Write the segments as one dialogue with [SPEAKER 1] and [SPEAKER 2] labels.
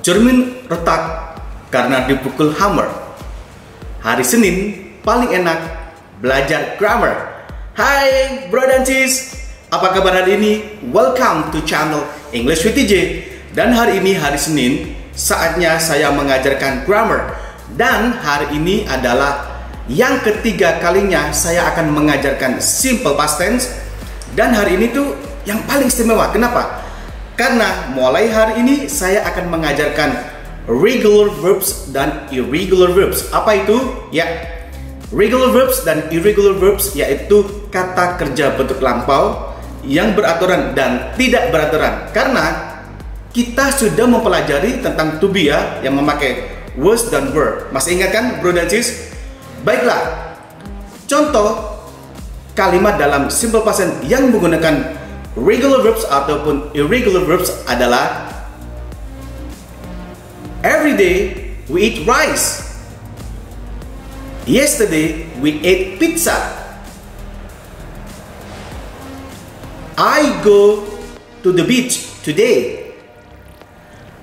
[SPEAKER 1] Cermin retak karena dipukul hammer. Hari Senin paling enak belajar grammar. Hai bro dan sis, apa kabar hari ini? Welcome to channel English with TJ. Dan hari ini hari Senin, saatnya saya mengajarkan grammar. Dan hari ini adalah yang ketiga kalinya saya akan mengajarkan simple past tense. Dan hari ini tuh yang paling istimewa. Kenapa? Karena mulai hari ini saya akan mengajarkan regular verbs dan irregular verbs. Apa itu? Ya, regular verbs dan irregular verbs yaitu kata kerja bentuk lampau yang beraturan dan tidak beraturan. Karena kita sudah mempelajari tentang to be ya, yang memakai was dan were. Masih ingat kan bro dan sis? Baiklah, contoh kalimat dalam simple past tense yang menggunakan regular verbs ataupun irregular verbs adalah every day we eat rice. Yesterday we ate pizza. I go to the beach today.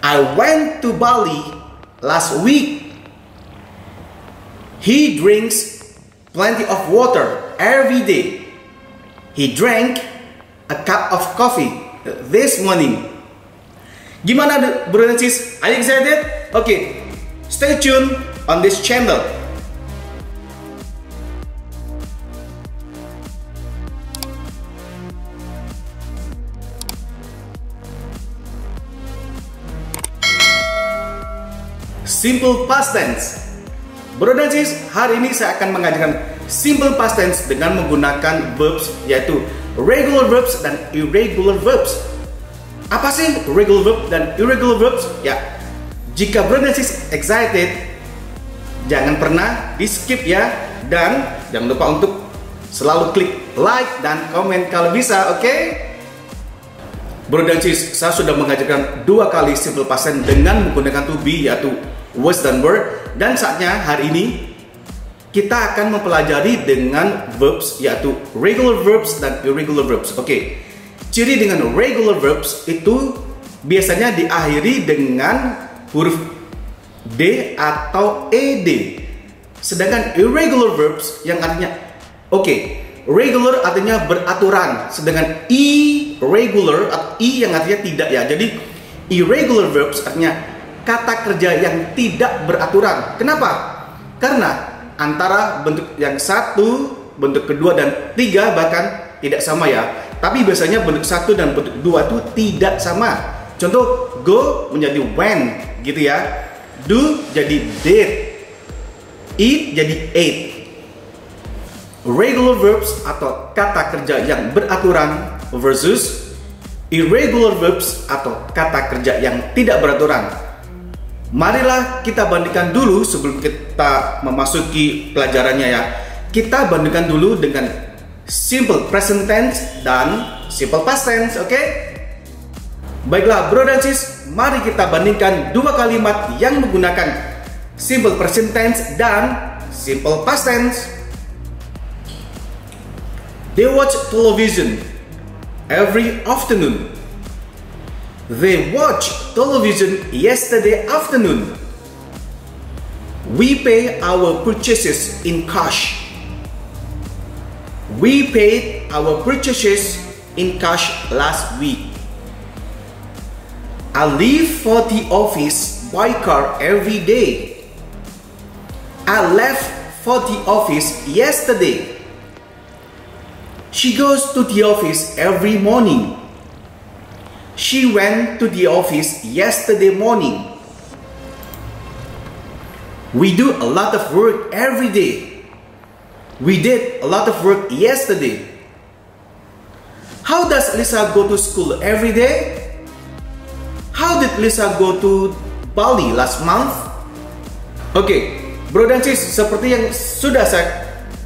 [SPEAKER 1] I went to Bali last week. He drinks plenty of water every day. He drank a cup of coffee this morning. Gimana bro dan sis? Are you excited? Okay, stay tuned on this channel. Simple past tense. Bro dan sis, hari ini saya akan mengajarkan simple past tense dengan menggunakan verbs yaitu regular verbs dan irregular verbs. Apa sih regular verb dan irregular verbs? Ya, jika bro dan sis excited, jangan pernah di skip ya. Dan jangan lupa untuk selalu klik like dan komen kalau bisa, oke? Bro dan sis, saya sudah mengajarkan 2 kali simple past tense dengan menggunakan to be yaitu was dan were. Dan saatnya hari ini kita akan mempelajari dengan verbs yaitu regular verbs dan irregular verbs. Oke. Ciri dengan regular verbs itu biasanya diakhiri dengan huruf D atau ED. Sedangkan irregular verbs yang artinya regular artinya beraturan, sedangkan irregular atau yang artinya tidak ya. Jadi irregular verbs artinya kata kerja yang tidak beraturan. Kenapa? Karena antara bentuk yang satu, bentuk kedua dan tiga bahkan tidak sama ya. Tapi biasanya bentuk satu dan bentuk dua itu tidak sama. Contoh, go menjadi went gitu ya. Do jadi did. Eat jadi ate. Regular verbs atau kata kerja yang beraturan versus irregular verbs atau kata kerja yang tidak beraturan. Marilah kita bandingkan dulu sebelum kita memasuki pelajarannya ya. Kita bandingkan dulu dengan simple present tense dan simple past tense, oke? Baiklah bro dan sis, mari kita bandingkan 2 kalimat yang menggunakan simple present tense dan simple past tense. They watch television every afternoon. They watched television yesterday afternoon. We pay our purchases in cash. We paid our purchases in cash last week. I leave for the office by car every day. I left for the office yesterday. She goes to the office every morning. She went to the office yesterday morning. We do a lot of work every day. We did a lot of work yesterday. How does Lisa go to school every day? How did Lisa go to Bali last month? Oke, bro dan sis, seperti yang sudah saya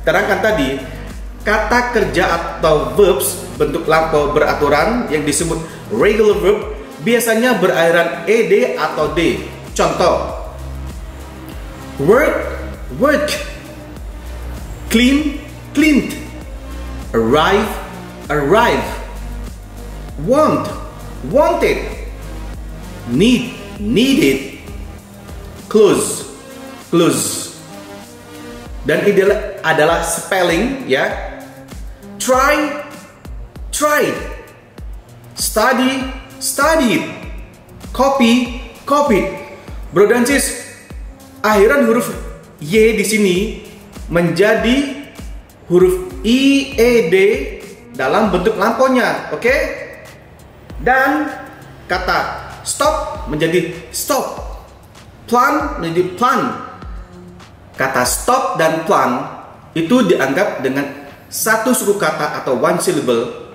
[SPEAKER 1] terangkan tadi, kata kerja atau verbs bentuk lampau beraturan yang disebut regular verb biasanya berakhiran ed atau d. Contoh, work, work. Clean, cleaned. Arrive, arrive. Want, wanted. Need, needed. Close, close. Dan ini adalah spelling ya. Try, tried. Study, studied. Copy, copied. Bro dan sis, akhiran huruf Y di sini menjadi huruf IED dalam bentuk lamponya, oke? Dan kata stop menjadi stop. Plan menjadi plan. Kata stop dan plan itu dianggap dengan satu suku kata atau one syllable.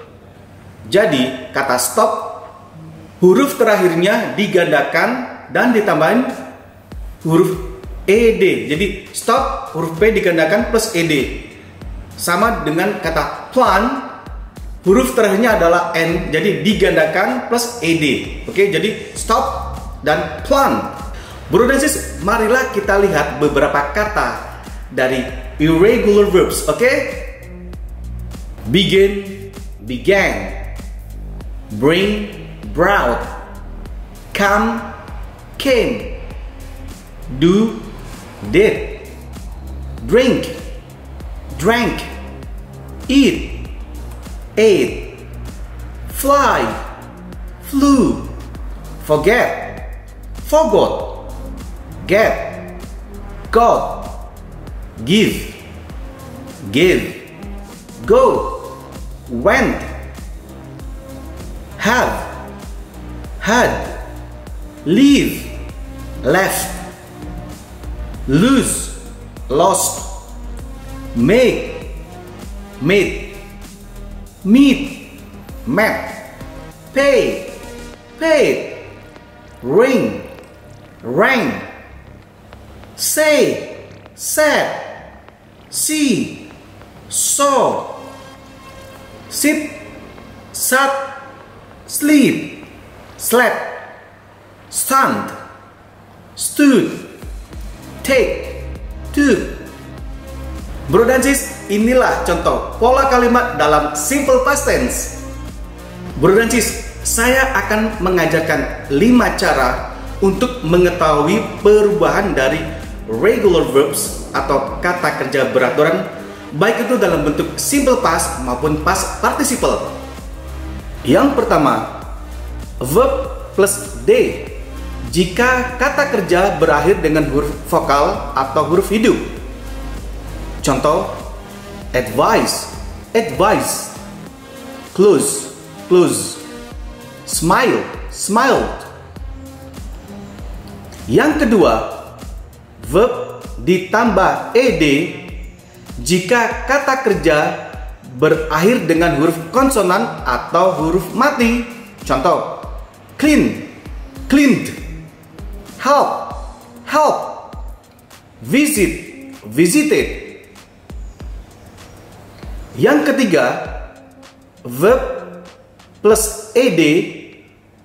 [SPEAKER 1] Jadi kata stop huruf terakhirnya digandakan dan ditambahin huruf ED. Jadi stop huruf P digandakan plus ED. Sama dengan kata plan, huruf terakhirnya adalah N, jadi digandakan plus ED. Oke, jadi stop dan plan. Bro dan sis, marilah kita lihat beberapa kata dari irregular verbs, oke? Begin, began. Bring, brought. Come, came. Do, did. Drink, drank. Eat, ate. Fly, flew. Forget, forgot. Get, got. Give, give. Go, went. Have, had. Leave, left. Lose, lost. Make, made. Meet, met. Pay, paid. Ring, rang. Say, said. See, saw. Sit, sat. Sleep, slept. Stand, stood. Take, took. Bro dan sis, inilah contoh pola kalimat dalam simple past tense. Bro dan sis, saya akan mengajarkan 5 cara untuk mengetahui perubahan dari regular verbs atau kata kerja beraturan, baik itu dalam bentuk simple past maupun past participle. Yang pertama, verb plus D jika kata kerja berakhir dengan huruf vokal atau huruf hidup. Contoh, advice, advice. Close, close. Smile, smiled. Yang kedua, verb ditambah ed jika kata kerja berakhir dengan huruf konsonan atau huruf mati. Contoh, clean, cleaned. Help, help. Visit, visited. Yang ketiga, verb plus ed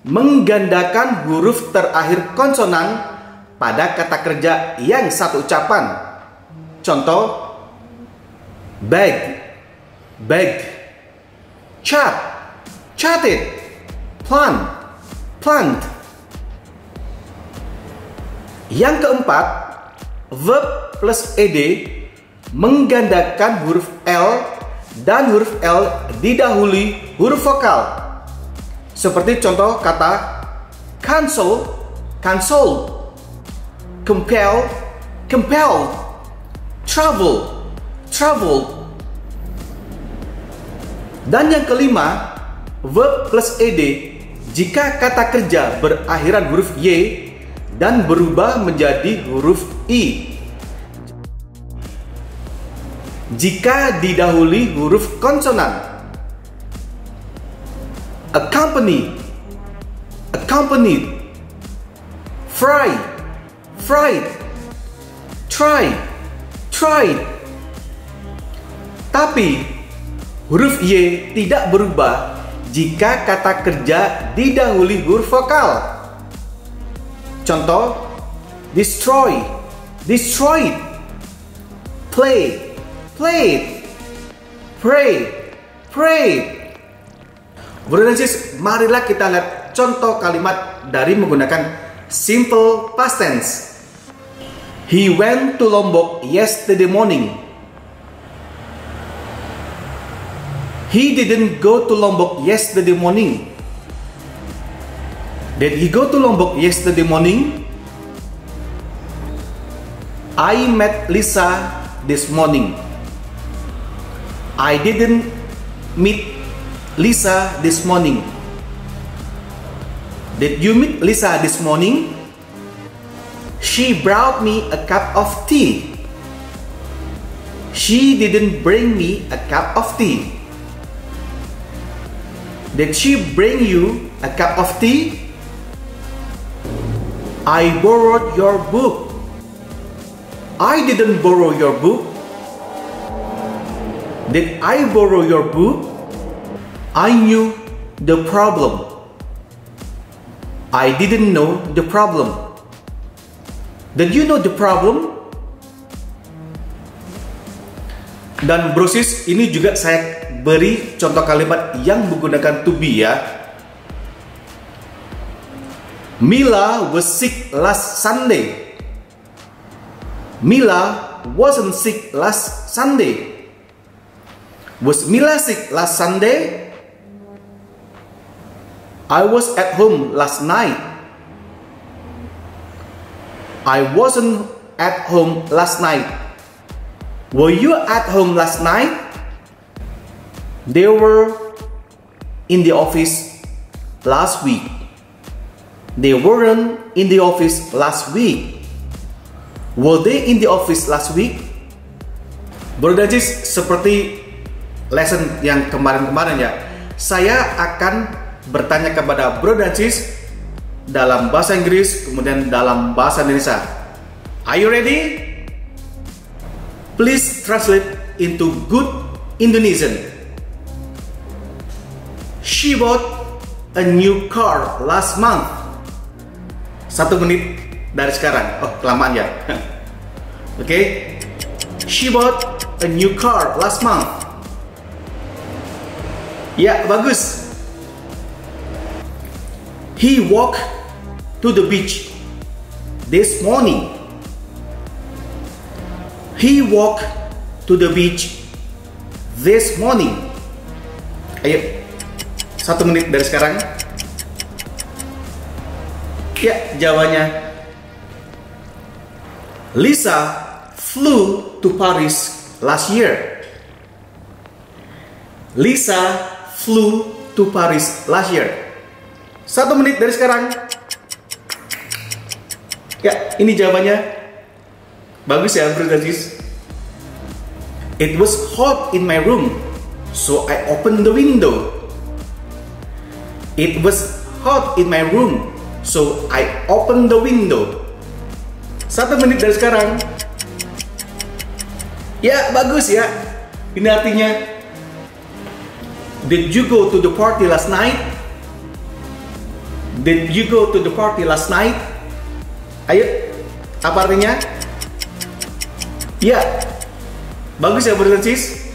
[SPEAKER 1] menggandakan huruf terakhir konsonan pada kata kerja yang satu ucapan. Contoh, bag, begged. Chat, chatted. Plant, plant. Yang keempat, verb plus ed menggandakan huruf L dan huruf L didahului huruf vokal. Seperti contoh kata cancel, cancelled. Compel, compelled. Travel, traveled. Dan yang kelima, verb plus ed jika kata kerja berakhiran huruf Y dan berubah menjadi huruf I jika didahului huruf konsonan. Accompany, accompanied. Fry, fried. Try, tried. Tapi huruf Y tidak berubah jika kata kerja didahului huruf vokal. Contoh, destroy, destroyed. Play, played. Pray, prayed. Bro dan sis, marilah kita lihat contoh kalimat dari menggunakan simple past tense. He went to Lombok yesterday morning. He didn't go to Lombok yesterday morning. Did he go to Lombok yesterday morning? I met Lisa this morning. I didn't meet Lisa this morning. Did you meet Lisa this morning? She brought me a cup of tea. She didn't bring me a cup of tea. Did she bring you a cup of tea? I borrowed your book. I didn't borrow your book. Did I borrow your book? I knew the problem. I didn't know the problem. Did you know the problem? Dan brosis ini juga saya beri contoh kalimat yang menggunakan to be ya. Mila was sick last Sunday. Mila wasn't sick last Sunday. Was Mila sick last Sunday? I was at home last night. I wasn't at home last night. Were you at home last night? They were in the office last week. They weren't in the office last week. Were they in the office last week? Bro dan sis, seperti lesson yang kemarin-kemarin ya, saya akan bertanya kepada bro dan sis dalam bahasa Inggris, kemudian dalam bahasa Indonesia. Are you ready? Please translate into good Indonesian. She bought a new car last month. 1 menit dari sekarang. Oh, kelamaan ya. Okay. She bought a new car last month. Ya, bagus. He walked to the beach this morning. He walked to the beach this morning. Ayo, 1 menit dari sekarang. Ya, jawabannya. Lisa flew to Paris last year. Lisa flew to Paris last year. 1 menit dari sekarang. Ya, ini jawabannya. Bagus ya, bro dan sis. It was hot in my room, so I opened the window. It was hot in my room, so I opened the window. 1 menit dari sekarang. Ya, bagus ya. Ini artinya, did you go to the party last night? Did you go to the party last night? Ayo, apa artinya? Ya, bagus ya bro dan sis.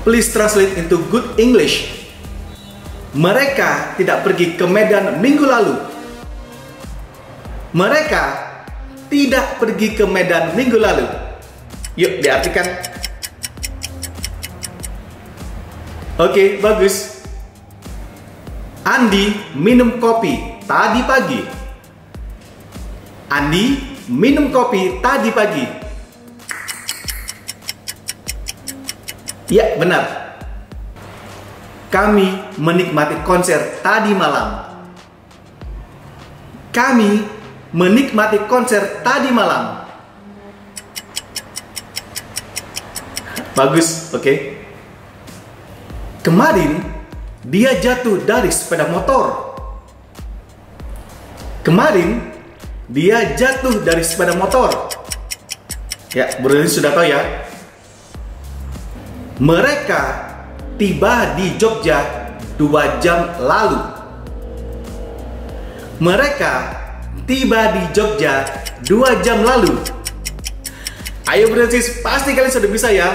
[SPEAKER 1] Please translate into good English. Mereka tidak pergi ke Medan minggu lalu. Mereka tidak pergi ke Medan minggu lalu. Yuk, diartikan. Oke, bagus. Andi minum kopi tadi pagi. Andi minum kopi tadi pagi. Ya, benar. Kami menikmati konser tadi malam. Kami menikmati konser tadi malam. Bagus, oke. Kemarin dia jatuh dari sepeda motor. Kemarin dia jatuh dari sepeda motor. Ya, bro ini sudah tahu ya. Mereka tiba di Jogja 2 jam lalu. Mereka tiba di Jogja 2 jam lalu. Ayo bro dan sis, pasti kalian sudah bisa ya.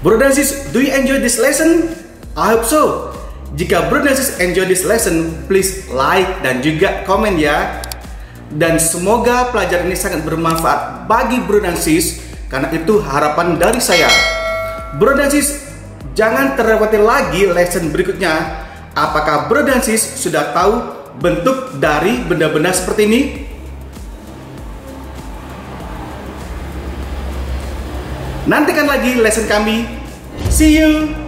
[SPEAKER 1] Bro dan sis, do you enjoy this lesson? I hope so. Jika bro dan sis enjoy this lesson, please like dan juga komen ya. Dan semoga pelajaran ini sangat bermanfaat bagi bro dan sis, karena itu harapan dari saya. Bro dan sis, jangan terlewati lagi lesson berikutnya. Apakah bro dan sis sudah tahu bentuk dari benda-benda seperti ini? Nantikan lagi lesson kami. See you!